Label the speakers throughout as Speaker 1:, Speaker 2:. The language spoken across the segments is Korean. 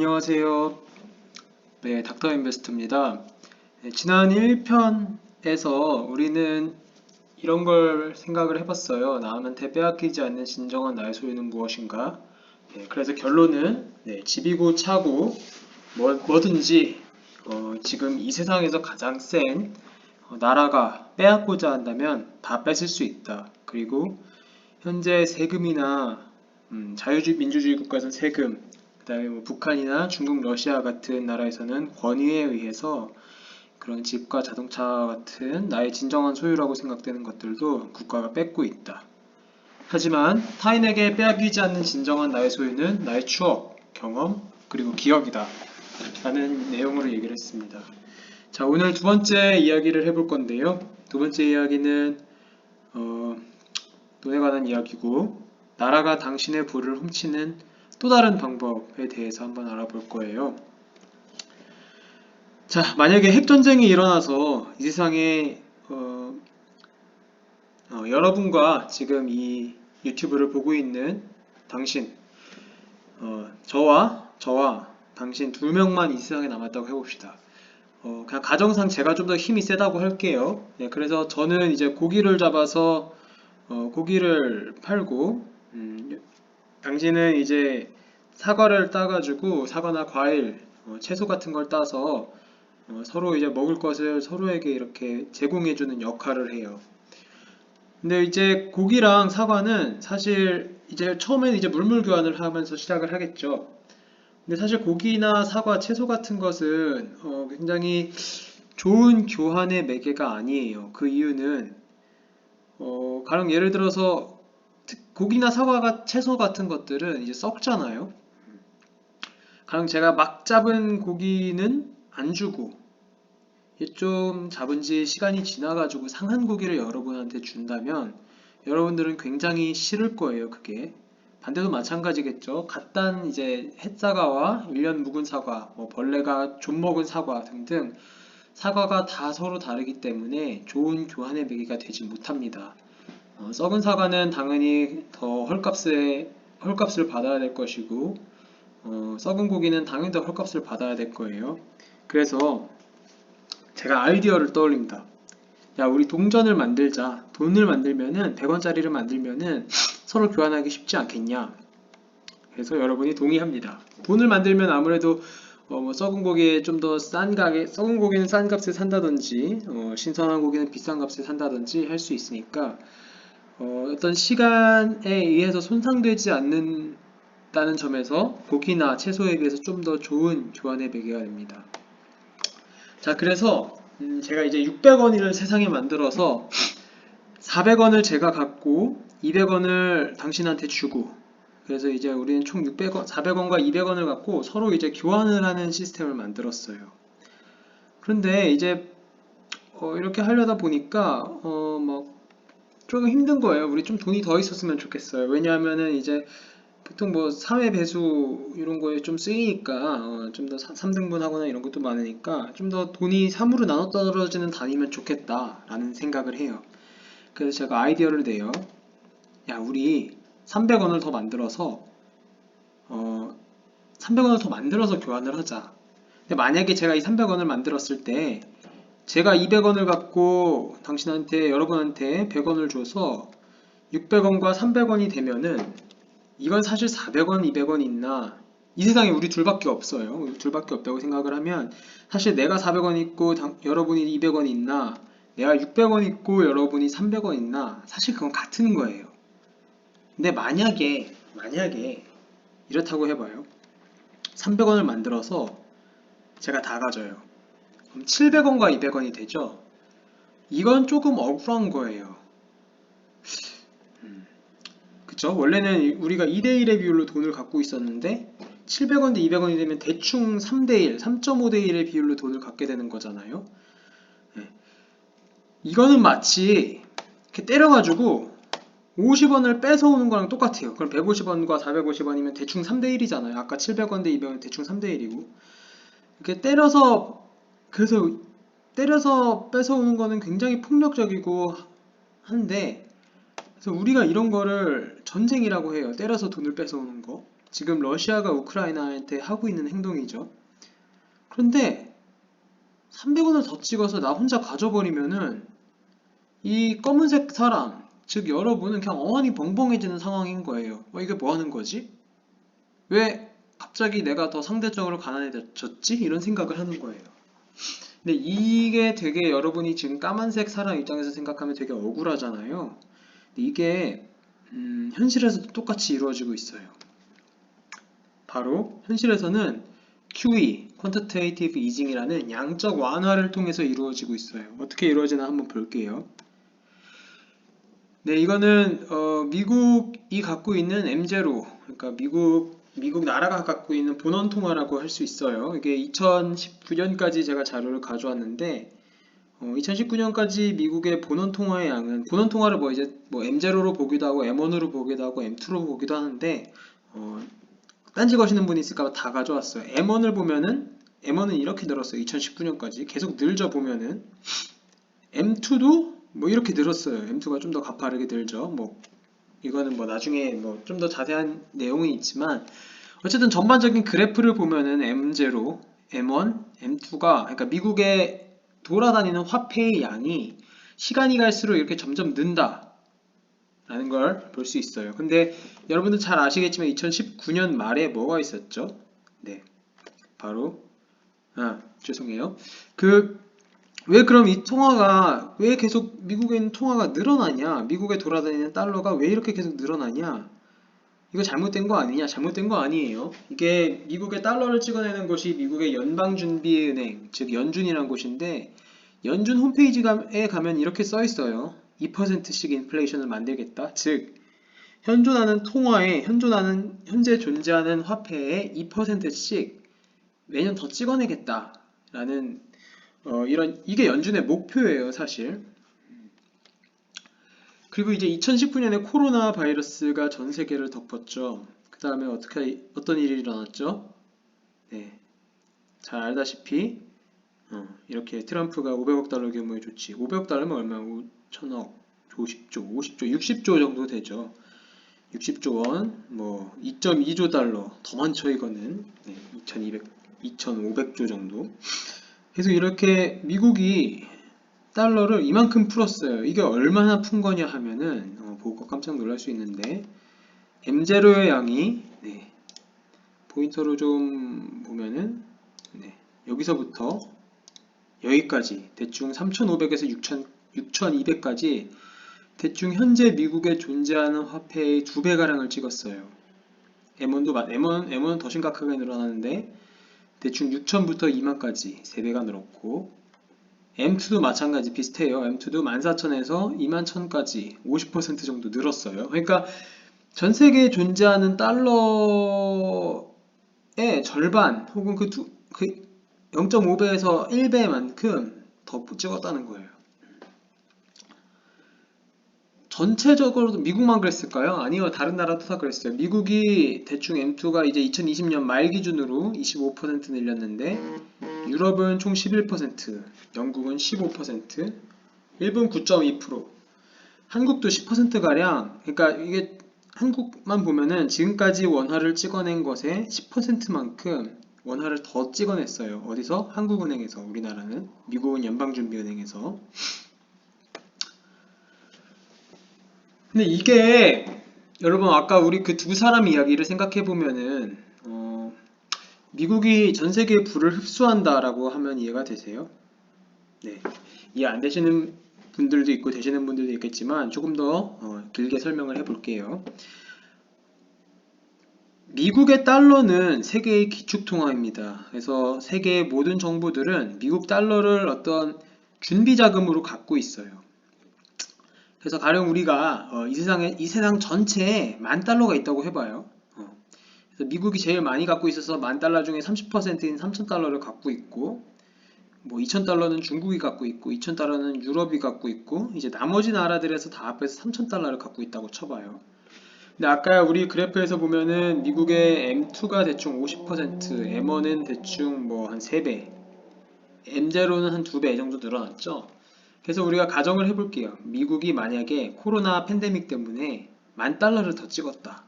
Speaker 1: 안녕하세요. 네, 닥터 인베스트입니다. 네, 지난 1편에서 우리는 이런 걸 생각을 해봤어요. 남한테 빼앗기지 않는 진정한 나의 소유는 무엇인가? 네, 그래서 결론은 집이고 차고 뭐든지 지금 이 세상에서 가장 센 나라가 빼앗고자 한다면 다 뺏을 수 있다. 그리고 현재 세금이나 자유주의 민주주의 국가에서는 세금, 그다음에 뭐 북한이나 중국, 러시아 같은 나라에서는 권위에 의해서 그런 집과 자동차 같은 나의 진정한 소유라고 생각되는 것들도 국가가 뺏고 있다. 하지만 타인에게 빼앗기지 않는 진정한 나의 소유는 나의 추억, 경험, 그리고 기억이다. 라는 내용으로 얘기를 했습니다. 자, 오늘 두 번째 이야기를 해볼 건데요. 두 번째 이야기는 돈에 관한 이야기고, 나라가 당신의 부를 훔치는 또 다른 방법에 대해서 한번 알아볼 거예요. 자, 만약에 핵전쟁이 일어나서 이 세상에 여러분과 지금 이 유튜브를 보고 있는 당신, 저와 당신 두 명만 이 세상에 남았다고 해봅시다. 그냥 가정상 제가 좀 더 힘이 세다고 할게요. 네, 그래서 저는 이제 고기를 잡아서 고기를 팔고, 당신은 이제 사과를 따가지고 사과나 과일, 채소 같은 걸 따서 서로 이제 먹을 것을 서로에게 이렇게 제공해주는 역할을 해요. 근데 이제 고기랑 사과는 사실 이제 처음에는 이제 물물 교환을 하면서 시작을 하겠죠. 근데 사실 고기나 사과, 채소 같은 것은 굉장히 좋은 교환의 매개가 아니에요. 그 이유는 가령 예를 들어서 고기나 사과, 채소 같은 것들은 이제 썩잖아요. 가령 제가 막 잡은 고기는 안 주고 좀 잡은 지 시간이 지나가지고 상한 고기를 여러분한테 준다면 여러분들은 굉장히 싫을 거예요, 그게. 반대도 마찬가지겠죠. 갓단 이제 햇사과와 1년 묵은 사과, 뭐 벌레가 좀 먹은 사과 등등 사과가 다 서로 다르기 때문에 좋은 교환의 매개가 되지 못합니다. 썩은 사과는 당연히 더 헐값을 받아야 될 것이고, 썩은 고기는 당연히 더 헐값을 받아야 될 거예요. 그래서 제가 아이디어를 떠올립니다. 야, 우리 동전을 만들자. 돈을 만들면은, 100원짜리를 만들면은 서로 교환하기 쉽지 않겠냐? 그래서 여러분이 동의합니다. 돈을 만들면 아무래도 뭐 썩은 고기에 좀 더 싼 가게, 썩은 고기는 싼 값에 산다든지, 신선한 고기는 비싼 값에 산다든지 할 수 있으니까, 어떤 시간에 의해서 손상되지 않는다는 점에서 고기나 채소에 비해서 좀 더 좋은 교환의 매개가 됩니다. 자, 그래서 제가 이제 600원을 세상에 만들어서 400원을 제가 갖고 200원을 당신한테 주고, 그래서 이제 우리는 총 600원, 400원과 200원을 갖고 서로 이제 교환을 하는 시스템을 만들었어요. 그런데 이제 이렇게 하려다 보니까 뭐 조금 힘든 거예요. 우리 좀 돈이 더 있었으면 좋겠어요. 왜냐하면은 이제 보통 뭐 사회 배수 이런 거에 좀 쓰이니까 좀 더 3등분 하거나 이런 것도 많으니까 좀 더 돈이 3으로 나눠 떨어지는 단위면 좋겠다라는 생각을 해요. 그래서 제가 아이디어를 내요. 야, 우리 300원을 더 만들어서 300원을 더 만들어서 교환을 하자. 근데 만약에 제가 이 300원을 만들었을 때 제가 200원을 갖고 당신한테 여러분한테 100원을 줘서 600원과 300원이 되면은 이건 사실 400원, 200원 있나? 이 세상에 우리 둘밖에 없어요. 우리 둘밖에 없다고 생각을 하면 사실 내가 400원 있고 여러분이 200원 있나? 내가 600원 있고 여러분이 300원 있나? 사실 그건 같은 거예요. 근데 만약에 이렇다고 해봐요. 300원을 만들어서 제가 다 가져요. 그럼 700원과 200원이 되죠? 이건 조금 억울한 거예요. 그쵸? 원래는 우리가 2대1의 비율로 돈을 갖고 있었는데 700원 대 200원이 되면 대충 3대1, 3.5대1의 비율로 돈을 갖게 되는 거잖아요. 네. 이거는 마치 이렇게 때려가지고 50원을 뺏어오는 거랑 똑같아요. 그럼 150원과 450원이면 대충 3대1이잖아요. 아까 700원 대 200원 대충 3대1이고 이렇게 그래서 때려서 뺏어오는 거는 굉장히 폭력적이고 한데 그래서 우리가 이런 거를 전쟁이라고 해요. 때려서 돈을 뺏어오는 거. 지금 러시아가 우크라이나한테 하고 있는 행동이죠. 그런데 300원을 더 찍어서 나 혼자 가져버리면은 이 검은색 사람, 즉 여러분은 그냥 어안이 벙벙해지는 상황인 거예요. 이게 뭐 하는 거지? 왜 갑자기 내가 더 상대적으로 가난해졌지? 이런 생각을 하는 거예요. 근데 이게 되게 여러분이 지금 까만색 사람 입장에서 생각하면 되게 억울하잖아요. 근데 이게 현실에서도 똑같이 이루어지고 있어요. 바로 현실에서는 QE, Quantitative Easing이라는 양적 완화를 통해서 이루어지고 있어요. 어떻게 이루어지나 한번 볼게요. 네, 이거는 미국이 갖고 있는 M0, 그러니까 미국 나라가 갖고 있는 본원 통화라고 할 수 있어요. 이게 2019년까지 제가 자료를 가져왔는데 2019년까지 미국의 본원 통화의 양은 본원 통화를 뭐 이제 뭐 M0로 보기도 하고 M1으로 보기도 하고 M2로 보기도 하는데 딴지 거시는 분이 있을까 다 가져왔어요. M1을 보면은 M1은 이렇게 늘었어요. 2019년까지 계속 늘져 보면은 M2도 뭐 이렇게 늘었어요. M2가 좀 더 가파르게 늘죠. 뭐 이거는 뭐 나중에 뭐 좀 더 자세한 내용은 있지만 어쨌든 전반적인 그래프를 보면은 M0, M1, M2가 그러니까 미국의 돌아다니는 화폐의 양이 시간이 갈수록 이렇게 점점 는다 라는 걸 볼 수 있어요. 근데 여러분들 잘 아시겠지만 2019년 말에 뭐가 있었죠? 네, 바로 죄송해요. 왜 그럼 이 통화가 왜 계속 미국에 있는 통화가 늘어나냐? 미국에 돌아다니는 달러가 왜 이렇게 계속 늘어나냐? 이거 잘못된 거 아니냐? 잘못된 거 아니에요. 이게 미국의 달러를 찍어내는 곳이 미국의 연방준비은행, 즉 연준이라는 곳인데 연준 홈페이지에 가면 이렇게 써 있어요. 2%씩 인플레이션을 만들겠다. 즉 현재 존재하는 화폐에 2%씩 매년 더 찍어내겠다라는 이게 연준의 목표예요, 사실. 그리고 이제 2019년에 코로나 바이러스가 전 세계를 덮었죠. 그 다음에 어떤 일이 일어났죠? 네, 잘 알다시피 이렇게 트럼프가 500억 달러 규모의 조치, 500억 달러면 얼마? 5천억, 50조, 60조 정도 되죠. 60조 원, 뭐 2.2조 달러, 더 많죠 이거는. 네, 2,500조 정도. 그래서 이렇게 미국이 달러를 이만큼 풀었어요. 이게 얼마나 푼 거냐 하면은 보고 깜짝 놀랄 수 있는데 M0의 양이 포인터로 좀 보면은 여기서부터 여기까지 대충 3,500에서 6,200까지 대충 현재 미국에 존재하는 화폐의 2배가량을 찍었어요. M1은 더 심각하게 늘어나는데 대충 6,000부터 2만까지 3배가 늘었고 M2도 마찬가지 비슷해요. M2도 14,000에서 21,000까지 50% 정도 늘었어요. 그러니까 전 세계에 존재하는 달러의 절반 혹은 그 0.5배에서 1배만큼 더 찍었다는 거예요. 전체적으로도 미국만 그랬을까요? 아니요, 다른 나라도 다 그랬어요. 미국이 대충 M2가 이제 2020년 말 기준으로 25% 늘렸는데 유럽은 총 11%, 영국은 15%, 일본 9.2%, 한국도 10%가량, 그러니까 이게 한국만 보면은 지금까지 원화를 찍어낸 것의 10%만큼 원화를 더 찍어냈어요. 어디서? 한국은행에서, 우리나라는. 미국은 연방준비은행에서. 근데 이게 여러분 아까 우리 그 두 사람 이야기를 생각해 보면은 미국이 전 세계의 부를 흡수한다라고 하면 이해가 되세요? 네, 이해 안 되시는 분들도 있고 되시는 분들도 있겠지만 조금 더 길게 설명을 해볼게요. 미국의 달러는 세계의 기축통화입니다. 그래서 세계의 모든 정부들은 미국 달러를 어떤 준비자금으로 갖고 있어요. 그래서 가령 우리가 이 세상 전체에 10,000달러가 있다고 해봐요. 그래서 미국이 제일 많이 갖고 있어서 10,000달러 중에 30%인 3,000달러를 갖고 있고 뭐 2,000달러는 중국이 갖고 있고 2,000달러는 유럽이 갖고 있고 이제 나머지 나라들에서 다 합해서 3,000달러를 갖고 있다고 쳐봐요. 근데 아까 우리 그래프에서 보면은 미국의 M2가 대충 50%, M1은 대충 뭐 한 3배, M0는 한 2배 정도 늘어났죠. 그래서 우리가 가정을 해볼게요. 미국이 만약에 코로나 팬데믹 때문에 10,000달러를 더 찍었다.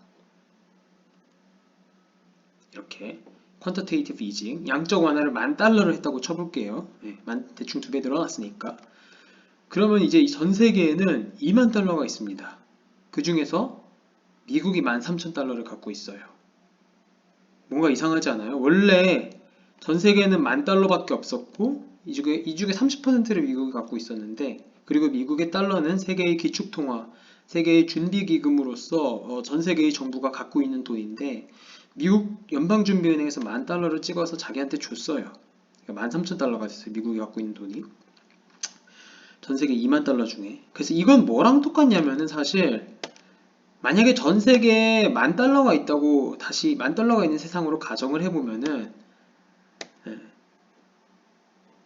Speaker 1: 이렇게 퀀터테이티브 이징 양적 완화를 10,000달러를 했다고 쳐볼게요. 네, 대충 2배 늘어났으니까. 그러면 이제 전 세계에는 20,000달러가 있습니다. 그 중에서 미국이 13,000달러를 갖고 있어요. 뭔가 이상하지 않아요? 원래 전 세계에는 10,000달러밖에 없었고 이 중에 30%를 미국이 갖고 있었는데, 그리고 미국의 달러는 세계의 기축통화, 세계의 준비기금으로서 전 세계의 정부가 갖고 있는 돈인데, 미국 연방준비은행에서 10,000달러를 찍어서 자기한테 줬어요. 그러니까 13,000달러가 됐어요. 미국이 갖고 있는 돈이. 전 세계 20,000달러 중에. 그래서 이건 뭐랑 똑같냐면은 사실 만약에 전 세계에 10,000달러가 있다고, 다시 10,000달러가 있는 세상으로 가정을 해보면은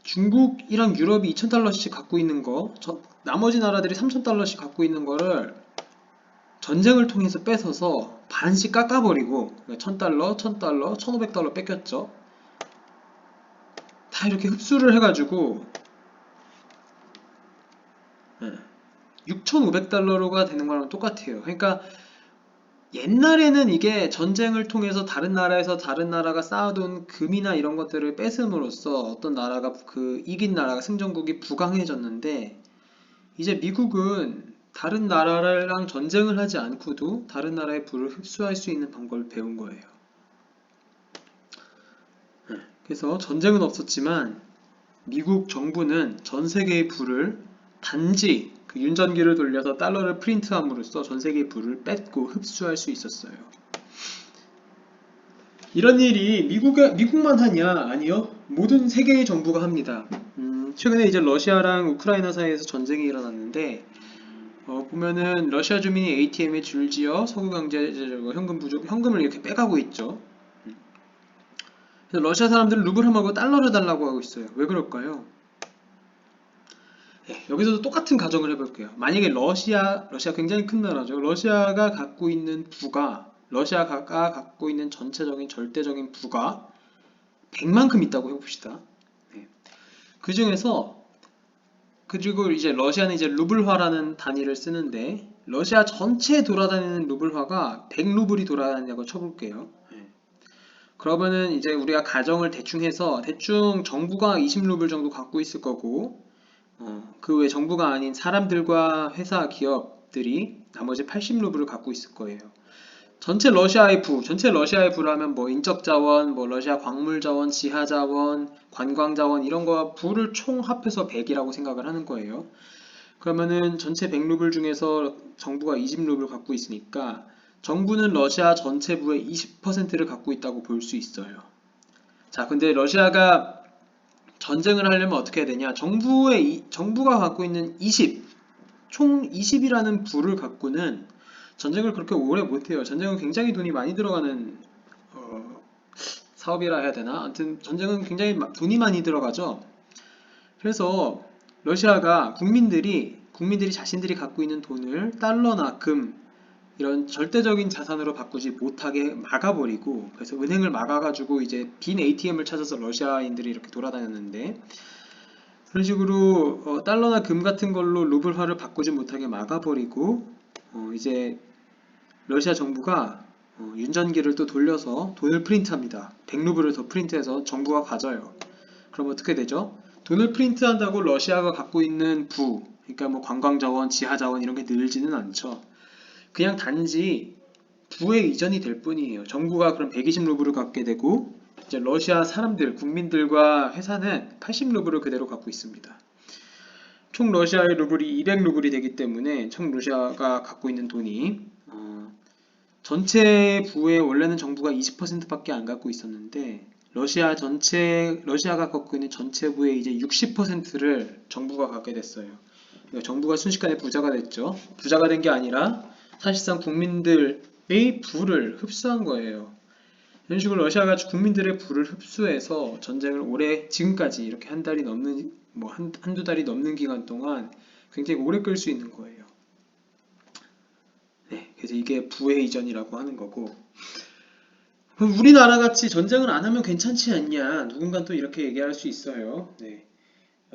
Speaker 1: 중국이랑 유럽이 2,000달러씩 갖고 있는 거, 나머지 나라들이 3,000달러씩 갖고 있는 거를 전쟁을 통해서 뺏어서 반씩 깎아버리고, 1,000달러, 1,000달러, 1,500달러 뺏겼죠. 다 이렇게 흡수를 해가지고 6,500달러가 되는 거랑 똑같아요. 그러니까 옛날에는 이게 전쟁을 통해서 다른 나라에서 다른 나라가 쌓아둔 금이나 이런 것들을 뺏음으로써 어떤 나라가, 그 이긴 나라가, 승전국이 부강해졌는데, 이제 미국은 다른 나라랑 전쟁을 하지 않고도 다른 나라의 부를 흡수할 수 있는 방법을 배운 거예요. 그래서 전쟁은 없었지만 미국 정부는 전 세계의 부를 단지 그 윤전기를 돌려서 달러를 프린트함으로써 전 세계의 부를 뺏고 흡수할 수 있었어요. 이런 일이 미국만 하냐? 아니요. 모든 세계의 정부가 합니다. 최근에 이제 러시아랑 우크라이나 사이에서 전쟁이 일어났는데, 보면은 러시아 주민이 ATM에 줄지어 서구 경제적으로 현금 부족, 현금을 이렇게 빼가고 있죠. 그래서 러시아 사람들은 루블 하고 달러를 달라고 하고 있어요. 왜 그럴까요? 네, 여기서도 똑같은 가정을 해볼게요. 만약에 러시아 굉장히 큰 나라죠. 러시아가 갖고 있는 부가, 러시아가 갖고 있는 전체적인 절대적인 부가 100만큼 있다고 해봅시다. 네. 그 중에서, 그리고 이제 러시아는 이제 루블화라는 단위를 쓰는데, 러시아 전체에 돌아다니는 루블화가 100루블이 돌아다닌다고 쳐볼게요. 네. 그러면은 이제 우리가 가정을 대충 해서 대충 정부가 20루블 정도 갖고 있을 거고, 그 외 정부가 아닌 사람들과 회사, 기업들이 나머지 80루블을 갖고 있을 거예요. 전체 러시아의 부라면 뭐 인적 자원, 뭐 러시아 광물 자원, 지하 자원, 관광 자원 이런 거 부를 총 합해서 100이라고 생각을 하는 거예요. 그러면은 전체 100루블 중에서 정부가 20루블 갖고 있으니까 정부는 러시아 전체 부의 20%를 갖고 있다고 볼 수 있어요. 자, 근데 러시아가 전쟁을 하려면 어떻게 해야 되냐? 정부가 갖고 있는 총 20이라는 부를 갖고는 전쟁을 그렇게 오래 못해요. 전쟁은 굉장히 돈이 많이 들어가는 사업이라 해야 되나? 아무튼 전쟁은 굉장히 돈이 많이 들어가죠. 그래서 러시아가 국민들이 자신들이 갖고 있는 돈을 달러나 금 이런 절대적인 자산으로 바꾸지 못하게 막아버리고, 그래서 은행을 막아가지고 이제 빈 ATM을 찾아서 러시아인들이 이렇게 돌아다녔는데, 그런 식으로 달러나 금 같은 걸로 루블화를 바꾸지 못하게 막아버리고, 이제 러시아 정부가 윤전기를 또 돌려서 돈을 프린트합니다. 100루블을 더 프린트해서 정부가 가져요. 그럼 어떻게 되죠? 돈을 프린트한다고 러시아가 갖고 있는 부, 그러니까 뭐 관광자원, 지하자원 이런 게 늘지는 않죠. 그냥 단지 부의 이전이 될 뿐이에요. 정부가 그럼 120루블을 갖게 되고, 이제 러시아 사람들, 국민들과 회사는 80루블을 그대로 갖고 있습니다. 총 러시아의 루블이 200루블이 되기 때문에 총 러시아가 갖고 있는 돈이 전체 부에 원래는 정부가 20%밖에 안 갖고 있었는데, 러시아가 갖고 있는 전체 부의 이제 60%를 정부가 갖게 됐어요. 그러니까 정부가 순식간에 부자가 됐죠. 부자가 된 게 아니라 사실상 국민들의 부를 흡수한 거예요. 이런 식으로 러시아가 국민들의 부를 흡수해서 전쟁을 지금까지 이렇게 한 달이 넘는, 한두 달이 넘는 기간 동안 굉장히 오래 끌 수 있는 거예요. 네, 그래서 이게 부의 이전이라고 하는 거고, 그럼 우리나라 같이 전쟁을 안 하면 괜찮지 않냐? 누군가 또 이렇게 얘기할 수 있어요. 네.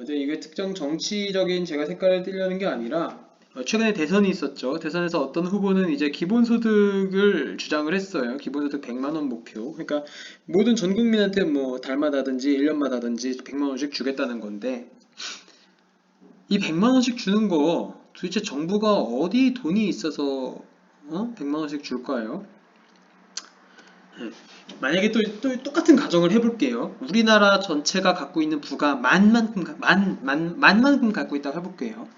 Speaker 1: 이게 특정 정치적인 제가 색깔을 띠려는 게 아니라 최근에 대선이 있었죠. 대선에서 어떤 후보는 이제 기본소득을 주장을 했어요. 기본소득 100만 원 목표. 그러니까 모든 전 국민한테 뭐 달마다든지 1년마다든지 100만 원씩 주겠다는 건데 이 100만 원씩 주는 거 도대체 정부가 어디 돈이 있어서 100만 원씩 줄까요? 네. 만약에 또 똑같은 가정을 해볼게요. 우리나라 전체가 갖고 있는 부가 만만큼 갖고 있다고 해볼게요.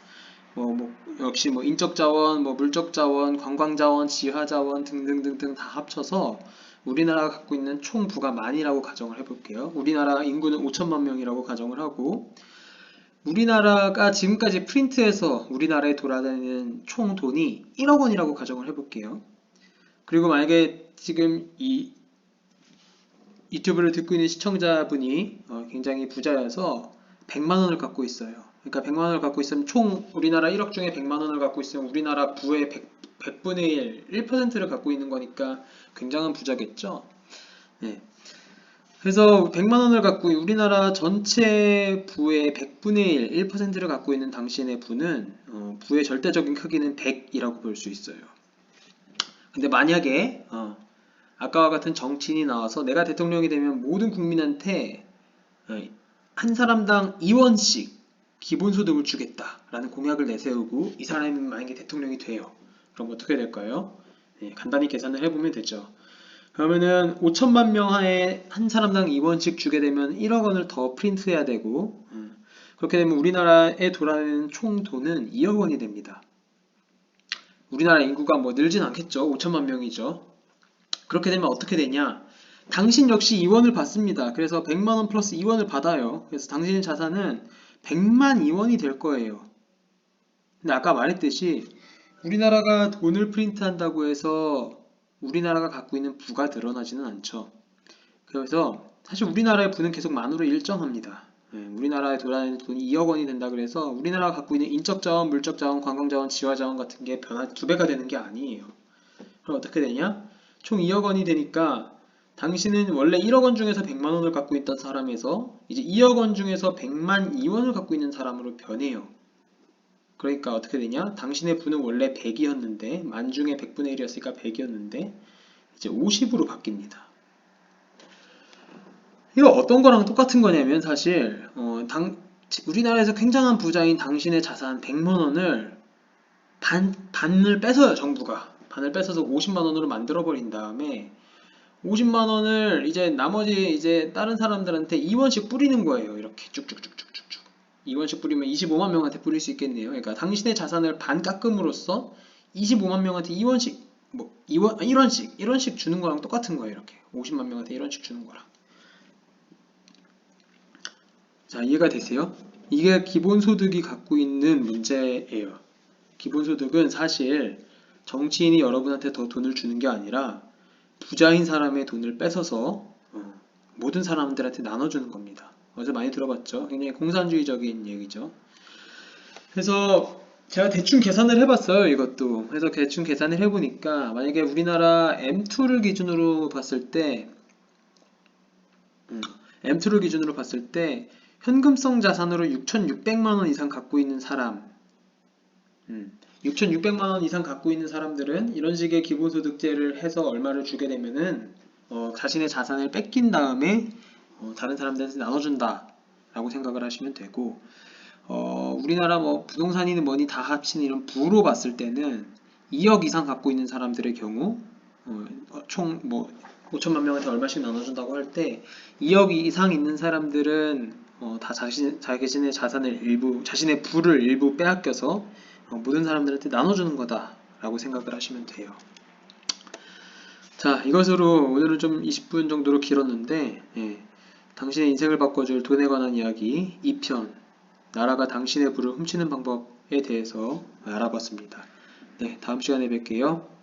Speaker 1: 역시 뭐 인적 자원, 뭐 물적 자원, 관광 자원, 지하 자원 등등등등 다 합쳐서 우리나라가 갖고 있는 총 부가 만이라고 가정을 해볼게요. 우리나라 인구는 5천만 명이라고 가정을 하고 우리나라가 지금까지 프린트해서 우리나라에 돌아다니는 총 돈이 1억 원이라고 가정을 해볼게요. 그리고 만약에 지금 이 유튜브를 듣고 있는 시청자분이 굉장히 부자여서 100만 원을 갖고 있어요. 그러니까 100만 원을 갖고 있으면 총 우리나라 1억 중에 100만 원을 갖고 있으면 우리나라 부의 100분의 1, 1%를 갖고 있는 거니까 굉장한 부자겠죠. 네. 그래서 100만 원을 갖고 우리나라 전체 부의 100분의 1, 1%를 갖고 있는 당신의 부는 부의 절대적인 크기는 100이라고 볼 수 있어요. 근데 만약에 아까와 같은 정치인이 나와서 내가 대통령이 되면 모든 국민한테 한 사람당 2원씩 기본소득을 주겠다라는 공약을 내세우고 이 사람이 만약에 대통령이 돼요. 그럼 어떻게 될까요? 간단히 계산을 해보면 되죠. 그러면은 5천만 명에 한 사람당 2원씩 주게 되면 1억 원을 더 프린트해야 되고 그렇게 되면 우리나라에 돌아다니는 총 돈은 2억 원이 됩니다. 우리나라 인구가 뭐 늘진 않겠죠. 5천만 명이죠. 그렇게 되면 어떻게 되냐? 당신 역시 2원을 받습니다. 그래서 100만 원 플러스 2원을 받아요. 그래서 당신의 자산은 100만 2원이 될 거예요. 근데 아까 말했듯이 우리나라가 돈을 프린트한다고 해서 우리나라가 갖고 있는 부가 늘어나지는 않죠. 그래서 사실 우리나라의 부는 계속 만으로 일정합니다. 우리나라에 돌아다니는 돈이 2억 원이 된다 그래서 우리나라가 갖고 있는 인적 자원, 물적 자원, 관광 자원, 지화 자원 같은 게 변화 2배가 되는 게 아니에요. 그럼 어떻게 되냐? 총 2억 원이 되니까 당신은 원래 1억 원 중에서 100만 원을 갖고 있던 사람에서 이제 2억 원 중에서 100만 2원을 갖고 있는 사람으로 변해요. 그러니까 어떻게 되냐? 당신의 부는 원래 100이었는데 만 중에 100분의 1이었으니까 100이었는데 이제 50으로 바뀝니다. 이거 어떤 거랑 똑같은 거냐면 사실 우리나라에서 굉장한 부자인 당신의 자산 100만 원을 반을 뺏어요. 정부가. 반을 뺏어서 50만 원으로 만들어 버린 다음에 50만 원을 이제 나머지 이제 다른 사람들한테 2원씩 뿌리는 거예요. 이렇게 쭉쭉쭉쭉쭉쭉. 2원씩 뿌리면 25만 명한테 뿌릴 수 있겠네요. 그러니까 당신의 자산을 반 깎음으로써 25만 명한테 2원씩 1원씩 주는 거랑 똑같은 거예요. 이렇게 50만 명한테 1원씩 주는 거랑. 자, 이해가 되세요? 이게 기본소득이 갖고 있는 문제예요. 기본소득은 사실 정치인이 여러분한테 더 돈을 주는 게 아니라 부자인 사람의 돈을 뺏어서 모든 사람들한테 나눠주는 겁니다. 어제 많이 들어봤죠? 굉장히 공산주의적인 얘기죠. 그래서 제가 대충 계산을 해봤어요. 이것도. 그래서 대충 계산을 해보니까 만약에 우리나라 M2를 기준으로 봤을 때 M2를 기준으로 봤을 때 현금성 자산으로 6,600만 원 이상 갖고 있는 사람 6,600만 원 이상 갖고 있는 사람들은 이런 식의 기본소득제를 해서 얼마를 주게 되면은 자신의 자산을 뺏긴 다음에 다른 사람들한테 나눠준다 라고 생각을 하시면 되고 우리나라 뭐 부동산이든 뭐니 다 합친 이런 부로 봤을 때는 2억 이상 갖고 있는 사람들의 경우 총 뭐 5천만 명한테 얼마씩 나눠준다고 할 때 2억 이상 있는 사람들은 다 자신의 자산을 자신의 부를 일부 빼앗겨서 모든 사람들한테 나눠주는 거다 라고 생각을 하시면 돼요. 자, 이것으로 오늘은 좀 20분 정도로 길었는데 당신의 인생을 바꿔줄 돈에 관한 이야기 2편 나라가 당신의 부를 훔치는 방법에 대해서 알아봤습니다. 네, 다음 시간에 뵐게요.